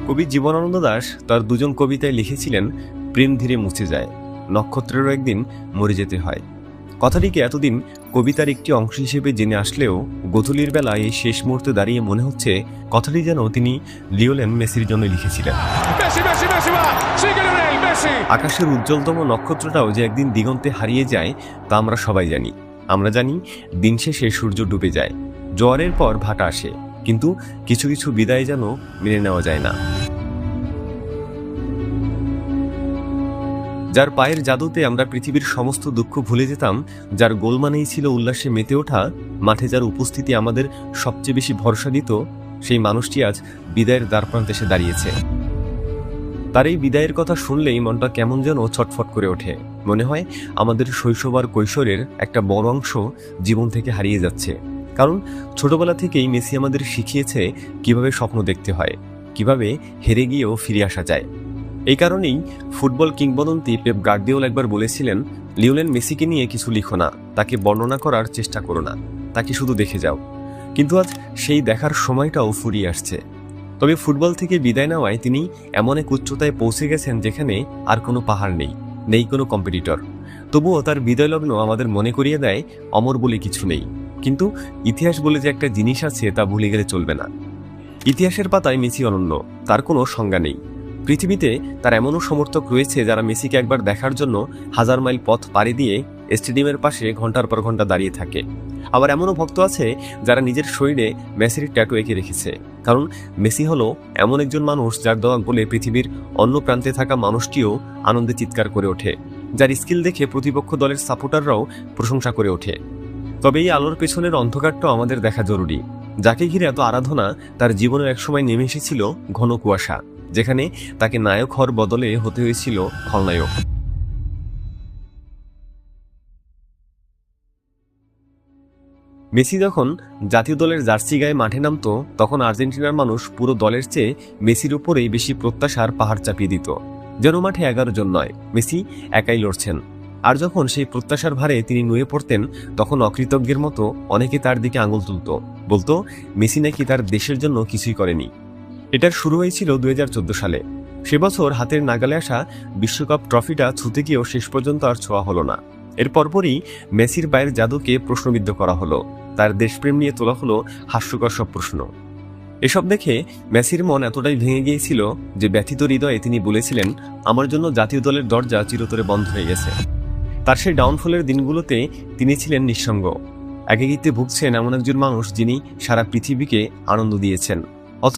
কবি জীবনানন্দ দাশ তার দুজন কবিতায় লিখেছিলেন, প্রেম ধীরে মুছে যায়, নক্ষত্রেরও একদিন মরে যেতে হয়। কথাটিকে এতদিন কবিতার একটি অংশ হিসেবে জেনে আসলেও গোধূলির বেলা এই শেষ মুহূর্তে দাঁড়িয়ে মনে হচ্ছে কথাটি যেন তিনি লিওনেল মেসির জন্য লিখেছিলেন। আকাশের উজ্জ্বলতম নক্ষত্রটাও যে একদিন দিগন্তে হারিয়ে যায় তা আমরা সবাই জানি। আমরা জানি দিন শেষে সূর্য ডুবে যায়, জোয়ারের পর ভাটা আসে, কিন্তু কিছু কিছু বিদায় যেন মেনে নেওয়া যায় না। যার পায়ের জাদুতে আমরা পৃথিবীর সমস্ত দুঃখ ভুলে যেতাম, যার গোল মানেই ছিল উল্লাসে মেতে ওঠা, মাঠে যার উপস্থিতি আমাদের সবচেয়ে বেশি ভরসা দিত, সেই মানুষটি আজ বিদায়ের দ্বারপ্রান্তে এসে দাঁড়িয়েছে। তার এই বিদায়ের কথা শুনলেই মনটা কেমন যেন ছটফট করে ওঠে। মনে হয় আমাদের শৈশব আর কৈশোরের একটা বড় অংশ জীবন থেকে হারিয়ে যাচ্ছে। কারণ ছোটবেলা থেকেই মেসি আমাদের শিখিয়েছে কিভাবে স্বপ্ন দেখতে হয়, কিভাবে হেরে গিয়েও ফিরে আসা যায়। এই কারণেই ফুটবল কিংবদন্তি পেপ গার্দিওলা একবার বলেছিলেন, লিওনেল মেসিকে নিয়ে কিছু লিখো না, তাকে বর্ণনা করার চেষ্টা করো না, তাকে শুধু দেখে যাও। কিন্তু আজ সেই দেখার সময়টাও ফুরিয়ে আসছে। তবে ফুটবল থেকে বিদায় নেওয়ায় তিনি এমন এক উচ্চতায় পৌঁছে গেছেন যেখানে আর কোনো পাহাড় নেই, নেই কোনো কম্পিটিটর। তবুও তার বিদায় লগ্ন আমাদের মনে করিয়ে দেয় অমর বলে কিছু নেই, কিন্তু ইতিহাস বলে যে একটা জিনিস আছে তা ভুলে গেলে চলবে না। ইতিহাসের পাতায় মেসি অনন্য, তার কোনো সংজ্ঞা নেই। পৃথিবীতে তার এমনও সমর্থক রয়েছে যারা মেসিকে একবার দেখার জন্য 1000 মাইল পথ পাড়ি দিয়ে স্টেডিয়ামের পাশে ঘন্টার পর ঘন্টা দাঁড়িয়ে থাকে। আবার এমনও ভক্ত আছে যারা নিজের শরীরে মেসির ট্যাটু এঁকে রেখেছে, কারণ মেসি হলো এমন একজন মানুষ যার দেওয়া বলে পৃথিবীর অন্য প্রান্তে থাকা মানুষটিও আনন্দে চিৎকার করে ওঠে, যার স্কিল দেখে প্রতিপক্ষ দলের সাপোর্টাররাও প্রশংসা করে ওঠে। তবে এই আলোর পেছনের অন্ধকারটাও আমাদের দেখা জরুরি। যাকে ঘিরে এত আরাধনা, তার জীবনের একসময় নেমে এসেছিল ঘন কুয়াশা, যেখানে তাকে নায়ক হওয়ার বদলে হতে হয়েছিল খলনায়ক। মেসি যখন জাতীয় দলের জার্সি গায়ে মাঠে নামতো, তখন আর্জেন্টিনার মানুষ পুরো দলের চেয়ে মেসির উপরেই বেশি প্রত্যাশার পাহাড় চাপিয়ে দিত। যেন মাঠে 11 জন নয়, মেসি একাই লড়ছেন। আর যখন সেই প্রত্যাশার ভারে তিনি নুয়ে পড়তেন, তখন অকৃতজ্ঞের মতো অনেকে তার দিকে আঙুল তুলত, বলতো মেসি নাকি তার দেশের জন্য কিছুই করেনি। এটার শুরু হয়েছিল 2014 সালে। সে বছর হাতের নাগালে আসা বিশ্বকাপ ট্রফিটা ছুঁতে গিয়েও শেষ পর্যন্ত আর ছোঁয়া হলো না। এর পরপরই মেসির পায়ের জাদুকে প্রশ্নবিদ্ধ করা হলো, তার দেশপ্রেম নিয়ে তোলা হলো হাস্যকর সব প্রশ্ন। এসব দেখে মেসির মন এতটাই ভেঙে গিয়েছিল যে ব্যথিত হৃদয়ে তিনি বলেছিলেন, আমার জন্য জাতীয় দলের দরজা চিরতরে বন্ধ হয়ে গেছে। তার সেই ডাউনফলের দিনগুলোতে তিনি ছিলেন নিঃসঙ্গ, একাকিত্বে ভুগছেন এমন একজন মানুষ যিনি সারা পৃথিবীকে আনন্দ দিয়েছেন।